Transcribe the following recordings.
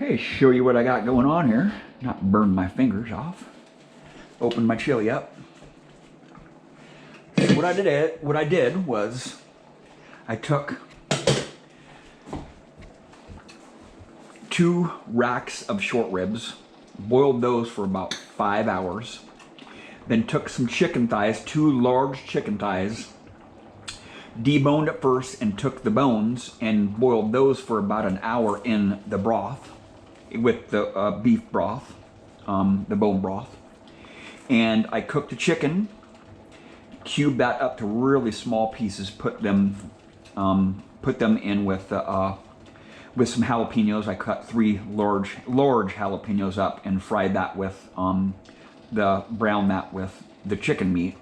Okay, show you what I got going on here. Not burn my fingers off. Open my chili up. So what I did was I took 2 racks of short ribs, boiled those for about 5 hours, then took some chicken thighs, 2 large chicken thighs, deboned it first and took the bones and boiled those for about an hour in the broth with the beef broth, the bone broth. And I cooked the chicken, cubed that up to really small pieces, put them in with some jalapenos. I cut 3 large jalapenos up and fried that with browned that with the chicken meat.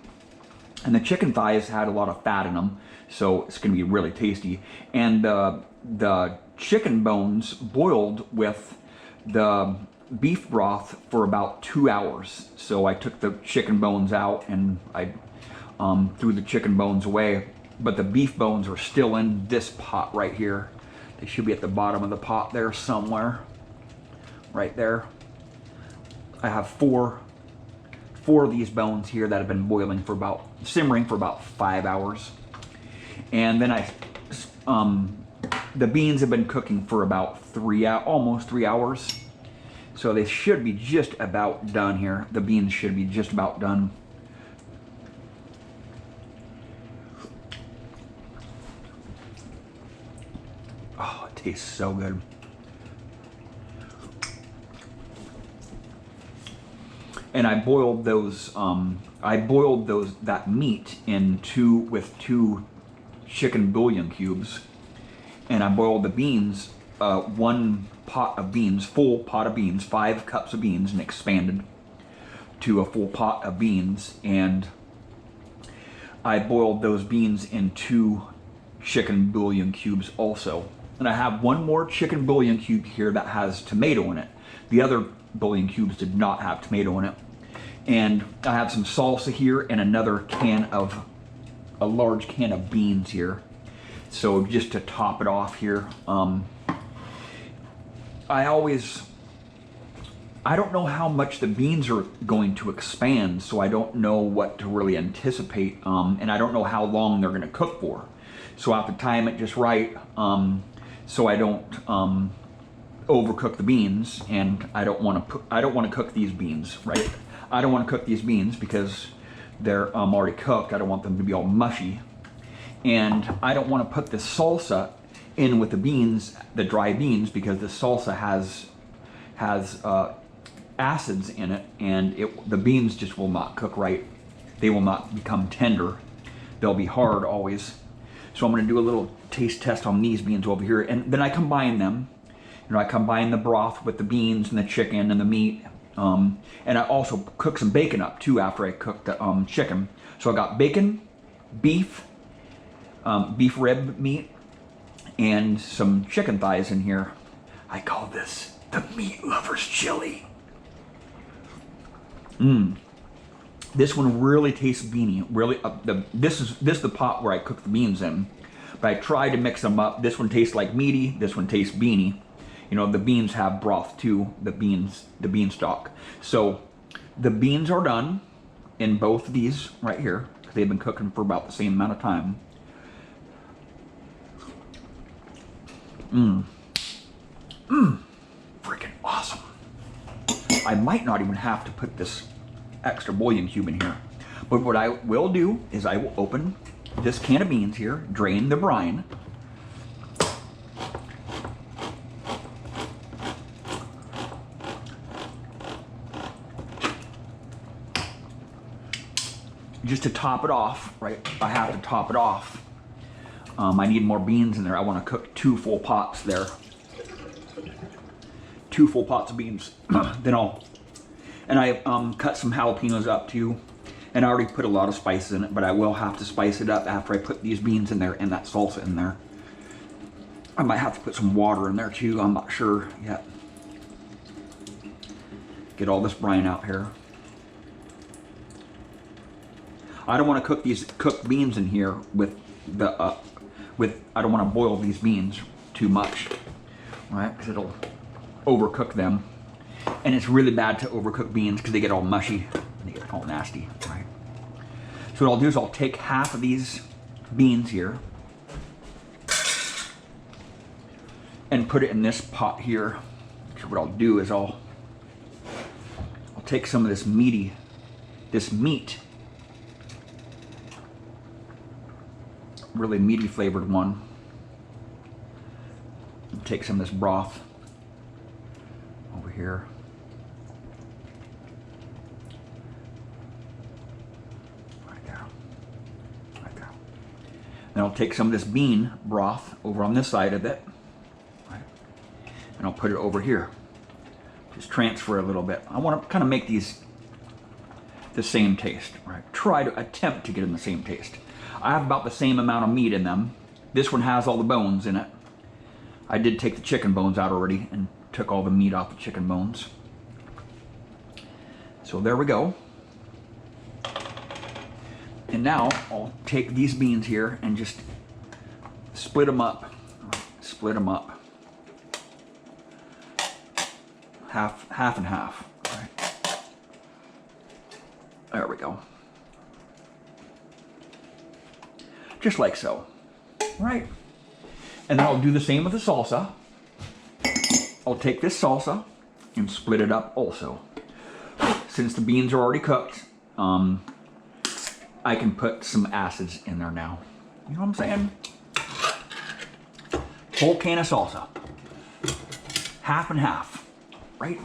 And the chicken thighs had a lot of fat in them, so it's going to be really tasty. And the chicken bones boiled with the beef broth for about 2 hours. So I took the chicken bones out and I threw the chicken bones away, but the beef bones are still in this pot right here. They should be at the bottom of the pot there somewhere, right there. I have four of these bones here that have been simmering for about 5 hours. And then the beans have been cooking for about almost 3 hours. So they should be just about done here. The beans should be just about done. Oh, it tastes so good. And I boiled that meat with 2 chicken bouillon cubes, and I boiled the beans, 1 pot of beans, full pot of beans, 5 cups of beans, and expanded to a full pot of beans. And I boiled those beans in 2 chicken bouillon cubes also. And I have 1 more chicken bouillon cube here that has tomato in it. The other bouillon cubes did not have tomato in it. And I have some salsa here and a large can of beans here. So just to top it off here, I don't know how much the beans are going to expand, so I don't know what to really anticipate, and I don't know how long they're going to cook for. So I have to time it just right, so I don't overcook the beans, and I don't want to cook these beans, right? I don't want to cook these beans because they're already cooked. I don't want them to be all mushy, and I don't want to put the salsa in with the beans, the dry beans, because the salsa has acids in it, and the beans just will not cook right. They will not become tender. They'll be hard always. So I'm going to do a little taste test on these beans over here, and then I combine them. You know, I combine the broth with the beans and the chicken and the meat, and I also cook some bacon up too after I cook the chicken. So I got bacon, beef rib meat, and some chicken thighs in here. I call this the Meat Lovers Chili. This one really tastes beany. Really, this is the pot where I cook the beans in. But I tried to mix them up. This one tastes like meaty. This one tastes beany. You know, the beans have broth too. The bean stock. So the beans are done in both of these right here. They've been cooking for about the same amount of time. Freaking awesome. I might not even have to put this extra bouillon cube in here. But what I will do is I will open this can of beans here, drain the brine. Just to top it off, right? I have to top it off. I need more beans in there. I want to cook 2 full pots there. 2 full pots of beans. And I cut some jalapenos up too. And I already put a lot of spices in it, but I will have to spice it up after I put these beans in there and that salsa in there. I might have to put some water in there too. I'm not sure yet. Get all this brine out here. I don't want to cook these cooked beans in here with I don't want to boil these beans too much, right? Because it'll overcook them. And it's really bad to overcook beans because they get all mushy. They get all nasty, right? So what I'll do is I'll take half of these beans here and put it in this pot here. So what I'll do is I'll take some of this meat, really meaty flavored one. And take some of this broth over here. Right there. Right there. Then I'll take some of this bean broth over on this side of it. Right? And I'll put it over here. Just transfer a little bit. I want to kind of make these the same taste, right? Try to attempt to get them the same taste. I have about the same amount of meat in them. This one has all the bones in it. I did take the chicken bones out already and took all the meat off the chicken bones. So there we go. And now I'll take these beans here and just split them up. Split them up. Half and half. Right. There we go. Just like so. Right. And then I'll do the same with the salsa. I'll take this salsa and split it up also. Since the beans are already cooked, I can put some acids in there now. You know what I'm saying? Whole can of salsa. Half and half. Right?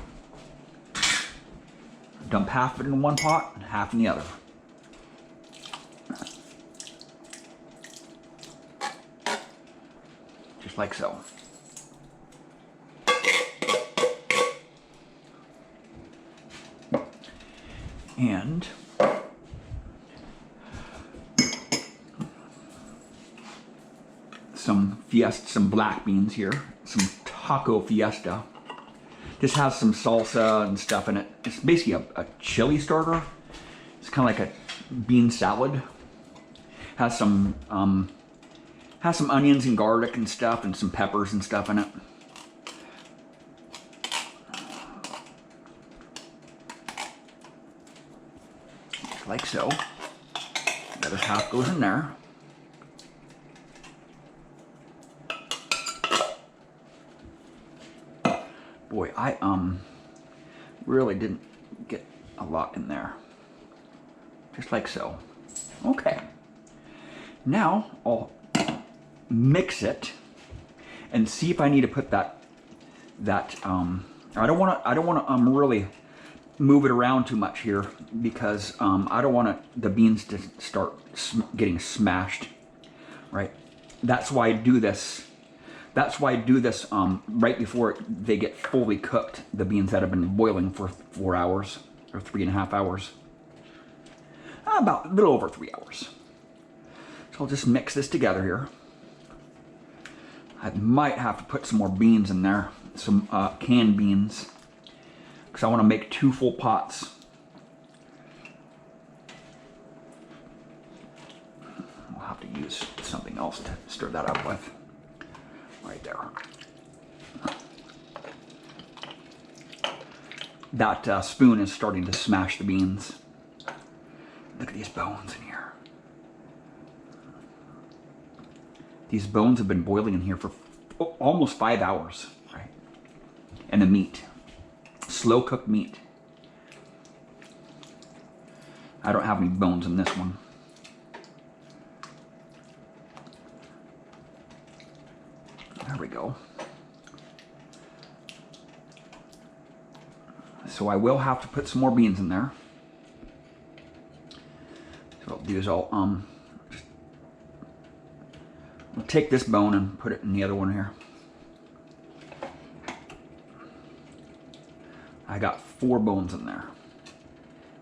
Dump half of it in one pot and half in the other. Just like so. And some black beans here, some taco fiesta. This has some salsa and stuff in it. It's basically a chili starter. It's kind of like a bean salad. Has some onions and garlic and stuff and some peppers and stuff in it. Just like so. The other half goes in there. Boy, I really didn't get a lot in there. Just like so. Okay. Now I'll mix it and see if I need to put that I don't want to really move it around too much here because I don't want the beans to start getting smashed, right? That's why I do this. That's why I do this right before they get fully cooked, the beans that have been boiling for 4 hours or 3.5 hours. About a little over 3 hours. So I'll just mix this together here. I might have to put some more beans in there, some canned beans, because I want to make 2 full pots. I'll have to use something else to stir that up with. Right there. That spoon is starting to smash the beans. Look at these bones in here. These bones have been boiling in here for almost 5 hours, right? And the meat, slow cooked meat. I don't have any bones in this one. There we go. So I will have to put some more beans in there. So what I'll do is I'll take this bone and put it in the other one here. I got 4 bones in there.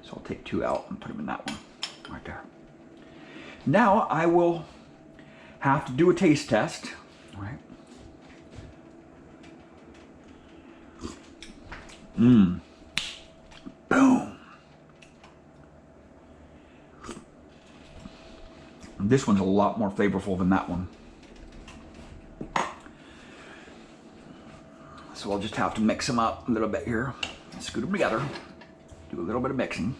So I'll take 2 out and put them in that one right there. Now I will have to do a taste test, right? Boom. This one's a lot more flavorful than that one. So I'll just have to mix them up a little bit here. Scoot them together. Do a little bit of mixing.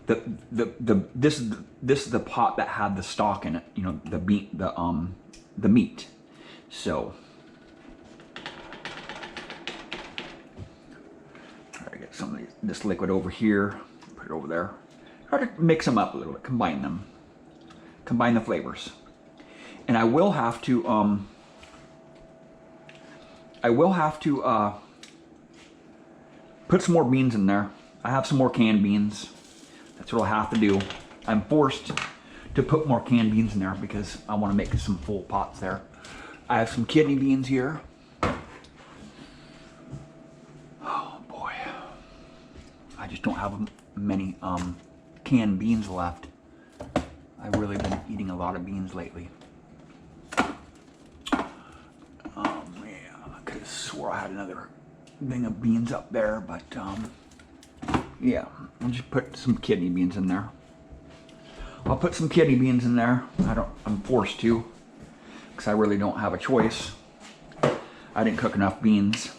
This is the pot that had the stock in it, you know, the meat. So try to get some of this liquid over here, put it over there. Try to mix them up a little bit, combine them, combine the flavors. And I will have to put some more beans in there. I have some more canned beans. That's what I'll have to do. I'm forced to put more canned beans in there because I want to make some full pots there. I have some kidney beans here. Oh boy. I just don't have many canned beans left. I've really been eating a lot of beans lately. Oh man, I could have swore I had another thing of beans up there, but yeah, I'll just put some kidney beans in there. I'll put some kidney beans in there. I'm forced to, because I really don't have a choice. I didn't cook enough beans.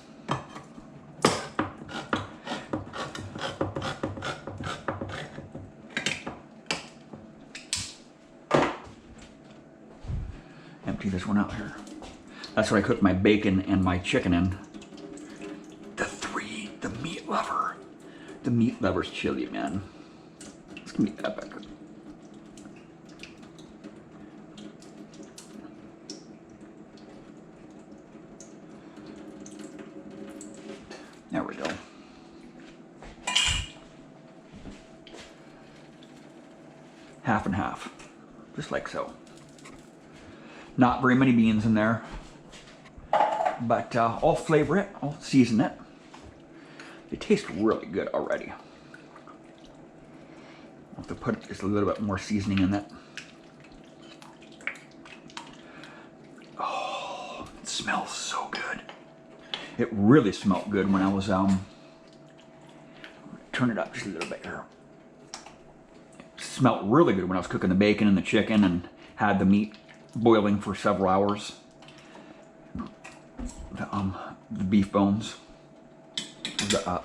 Empty this one out here. That's what I cooked my bacon and my chicken in. The meat lover. The meat lovers chili, man. It's gonna be epic. There we go. Half and half, just like so. Not very many beans in there, but I'll flavor it, I'll season it. It tastes really good already. I'll have to put just a little bit more seasoning in it. Oh, it smells so good. It really smelled good when I was, turn it up just a little bit here. It smelled really good when I was cooking the bacon and the chicken and had the meat boiling for several hours. The beef bones.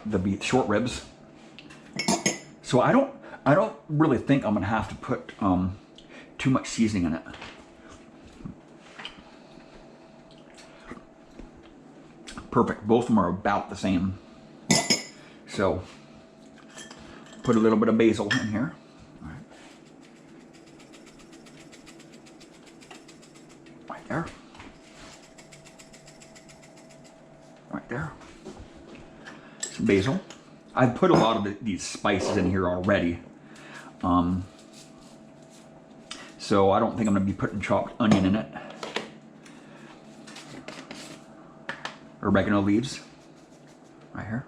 The beef short ribs. So I don't really think I'm gonna have to put too much seasoning in it. Perfect. Both of them are about the same. So put a little bit of basil in here. All right. Right there. Right there. Some basil. I've put a lot of these spices in here already. So I don't think I'm going to be putting chopped onion in it. Oregano leaves. Right here.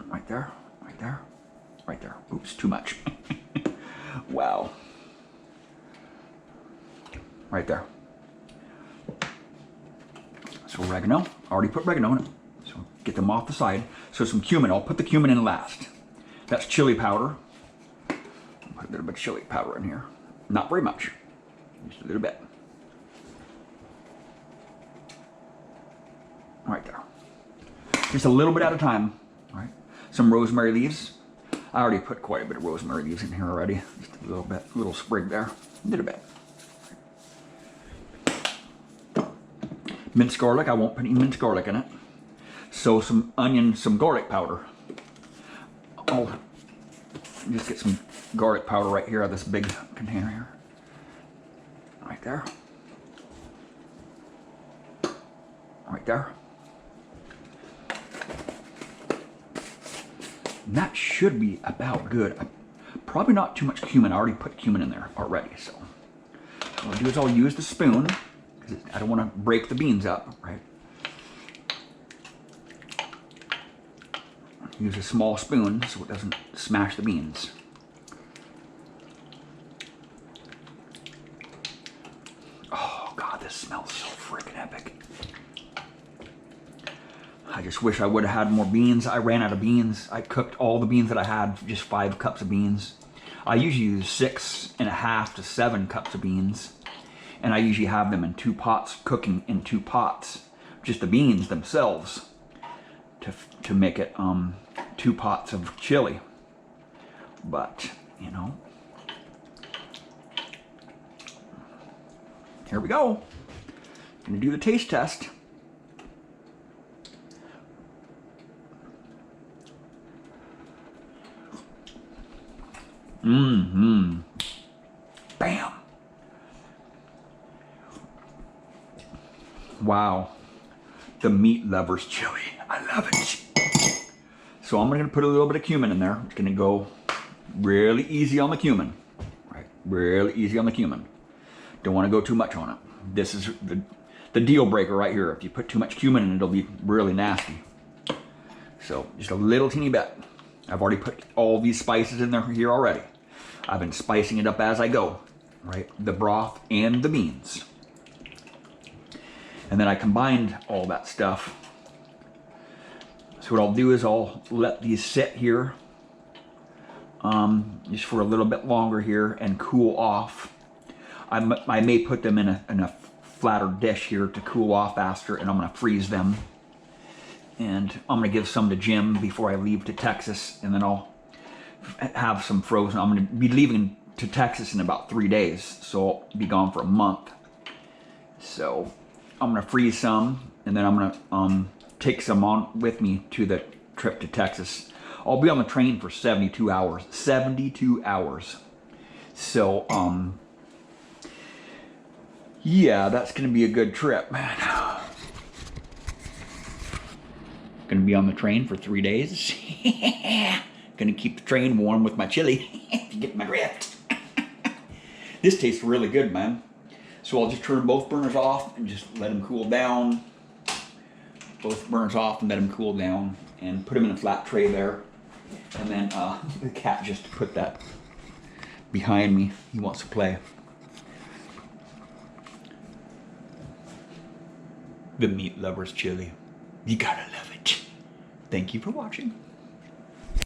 Right there. Right there. Right there. Oops, too much. Wow. Right there. So oregano. Already put oregano in it. So get them off the side. So some cumin. I'll put the cumin in last. That's chili powder. I'll put a little bit of chili powder in here. Not very much. Just a little bit. Right there. Just a little bit at a time. All right. Some rosemary leaves. I already put quite a bit of rosemary leaves in here already. Just a little bit, a little sprig there. A little bit. Minced garlic. I won't put any minced garlic in it. So some onion, some garlic powder. I'll just get some garlic powder right here out of this big container here. Right there. Right there. And that should be about good. Probably not too much cumin. I already put cumin in there already. So what I'll do is I'll use the spoon because I don't want to break the beans up, right? Use a small spoon so it doesn't smash the beans. Oh God, this smells so freaking epic. I just wish I would have had more beans. I ran out of beans. I cooked all the beans that I had, just 5 cups of beans. I usually use 6.5 to 7 cups of beans. And I usually have them in 2 pots, cooking in 2 pots. Just the beans themselves to make it 2 pots of chili. But, you know, here we go. Gonna do the taste test. Mm-hmm. Bam. Wow. The meat lovers chili. I love it. So I'm gonna put a little bit of cumin in there. It's gonna go really easy on the cumin. Right, really easy on the cumin. Don't want to go too much on it. This is the deal breaker right here. If you put too much cumin in it, it'll be really nasty. So just a little teeny bit. I've already put all these spices in there here already. I've been spicing it up as I go, right? The broth and the beans. And then I combined all that stuff. So what I'll do is I'll let these sit here just for a little bit longer here and cool off. I may put them in a flatter dish here to cool off faster, and I'm gonna freeze them. And I'm gonna give some to Jim before I leave to Texas, and then I'll have some frozen. I'm gonna be leaving to Texas in about 3 days, so I'll be gone for a month. So I'm gonna freeze some, and then I'm gonna take some on with me to the trip to Texas. I'll be on the train for 72 hours. 72 hours. So yeah, that's gonna be a good trip, man. Gonna be on the train for 3 days. Gonna keep the train warm with my chili. If you get my drift. This tastes really good, man. So I'll just turn both burners off and just let them cool down. Both burners off and let them cool down, and put them in a flat tray there. And then the cat just put that behind me. He wants to play. The meat lovers chili. You gotta love it. Thank you for watching.